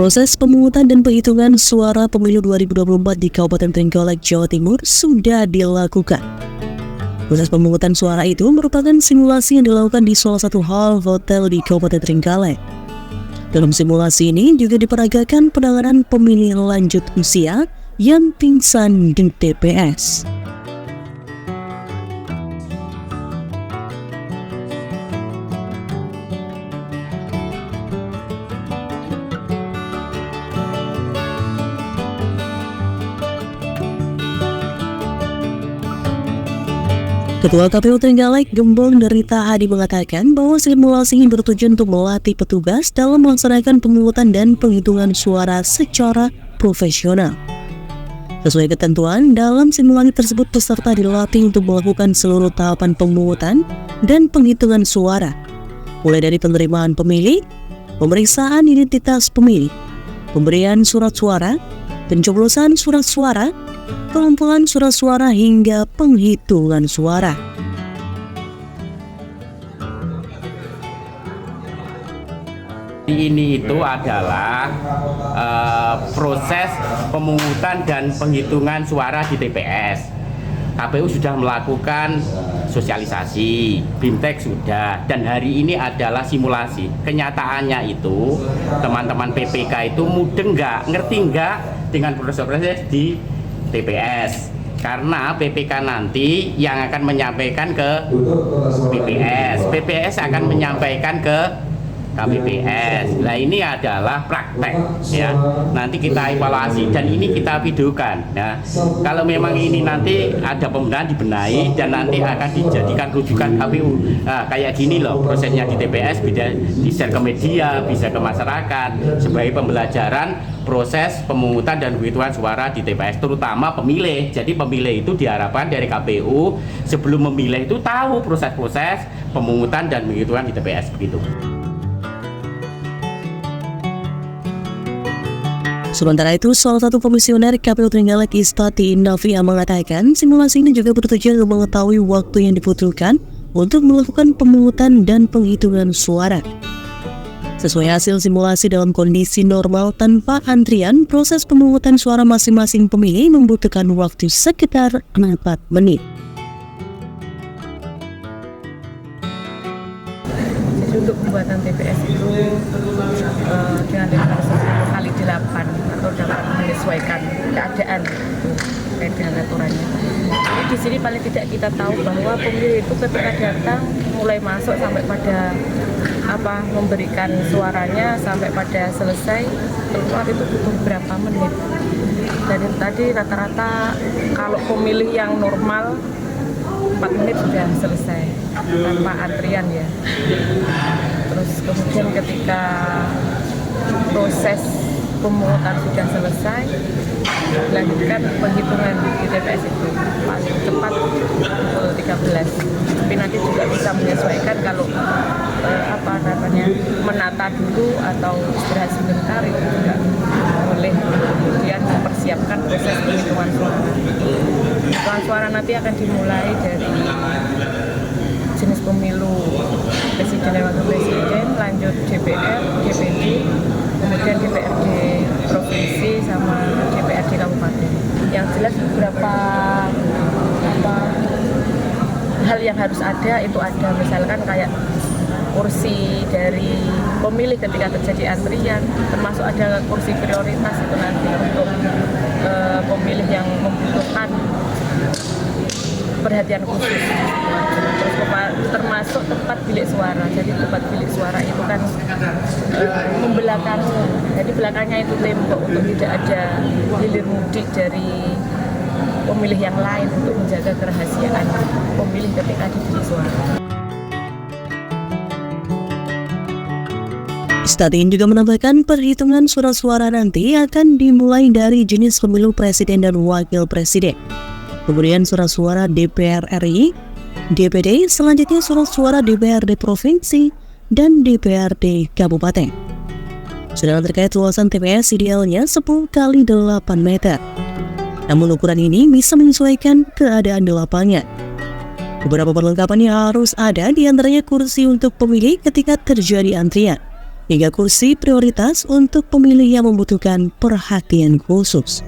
Proses pemungutan dan penghitungan suara pemilu 2024 di Kabupaten Trenggalek, Jawa Timur sudah dilakukan. Proses pemungutan suara itu merupakan simulasi yang dilakukan di salah satu hall hotel di Kabupaten Trenggalek. Dalam simulasi ini juga diperagakan penanganan pemilih lanjut usia yang pingsan di TPS. Ketua KPU Trenggalek, Gembong Derita Hadi mengatakan bahwa simulasi ini bertujuan untuk melatih petugas dalam melaksanakan pemungutan dan penghitungan suara secara profesional. Sesuai ketentuan, dalam simulasi tersebut peserta dilatih untuk melakukan seluruh tahapan pemungutan dan penghitungan suara, mulai dari penerimaan pemilih, pemeriksaan identitas pemilih, pemberian surat suara, pencoblosan surat suara, pengumpulan surat suara hingga penghitungan suara. Ini itu adalah proses pemungutan dan penghitungan suara di TPS. KPU sudah melakukan sosialisasi, BIMTEK sudah, dan hari ini adalah simulasi. Kenyataannya itu teman-teman PPK itu mudeng nggak, ngerti nggak dengan proses-proses di TPS, karena PPK nanti yang akan menyampaikan ke PPS akan menyampaikan ke KPPS. Nah, ini adalah praktek ya. Nanti kita evaluasi dan ini kita videokan. Nah, kalau memang ini nanti ada pembenahan dibenahi dan nanti akan dijadikan rujukan KPU. Nah, kayak gini loh prosesnya di TPS, bisa di-share ke media, bisa ke masyarakat sebagai pembelajaran proses pemungutan dan penghitungan suara di TPS, terutama pemilih. Jadi pemilih itu diharapkan dari KPU sebelum memilih itu tahu proses-proses pemungutan dan penghitungan di TPS begitu. Sementara itu, salah satu komisioner KPU Trenggalek Istati Indavia mengatakan simulasi ini juga bertujuan untuk mengetahui waktu yang dibutuhkan untuk melakukan pemungutan dan penghitungan suara. Sesuai hasil simulasi dalam kondisi normal tanpa antrian, proses pemungutan suara masing-masing pemilih membutuhkan waktu sekitar 4 menit. Jadi untuk pembuatan TPS itu dengan durasi 10x8 atau dapat menyesuaikan keadaan terkait dengan aturannya. Jadi di sini paling tidak kita tahu bahwa pemilih itu ketika datang mulai masuk sampai pada memberikan suaranya sampai pada selesai keluar itu butuh berapa menit. Dan tadi rata-rata kalau pemilih yang normal 4 menit sudah selesai tanpa antrian ya. Terus kemudian ketika proses pemungutan sudah selesai, dilanjutkan penghitungan di TPS itu paling cepat pukul 13. Tapi nanti juga bisa menyesuaikan kalau menata dulu atau istirahat sebentar itu juga boleh, kemudian mempersiapkan proses penghitungan suara. Penghitungan suara nanti akan dimulai dari jenis pemilu presiden dan wakil presiden, lanjut DPR, DPD, kemudian DPRD provinsi sama DPRD kabupaten. Yang jelas beberapa hal yang harus ada itu ada, misalkan kayak kursi dari pemilih ketika terjadi antrian, termasuk ada kursi prioritas itu nanti untuk pemilih yang membutuhkan perhatian khusus. Terus termasuk tempat bilik suara. Jadi tempat bilik suara itu kan membelakangi. Jadi belakangnya itu tembok untuk tidak ada hilir mudik dari pemilih yang lain untuk menjaga kerahasiaan pemilih ketika di bilik suara. Istati juga menambahkan perhitungan surat suara nanti akan dimulai dari jenis pemilu presiden dan wakil presiden. Kemudian surat suara DPR RI, DPD, selanjutnya surat suara DPRD provinsi dan DPRD kabupaten. Sedangkan terkait luasan TPS idealnya 10x8 meter. Namun ukuran ini bisa menyesuaikan keadaan di lapangan. Beberapa perlengkapan yang harus ada, diantaranya kursi untuk pemilih ketika terjadi antrian, hingga kursi prioritas untuk pemilih yang membutuhkan perhatian khusus.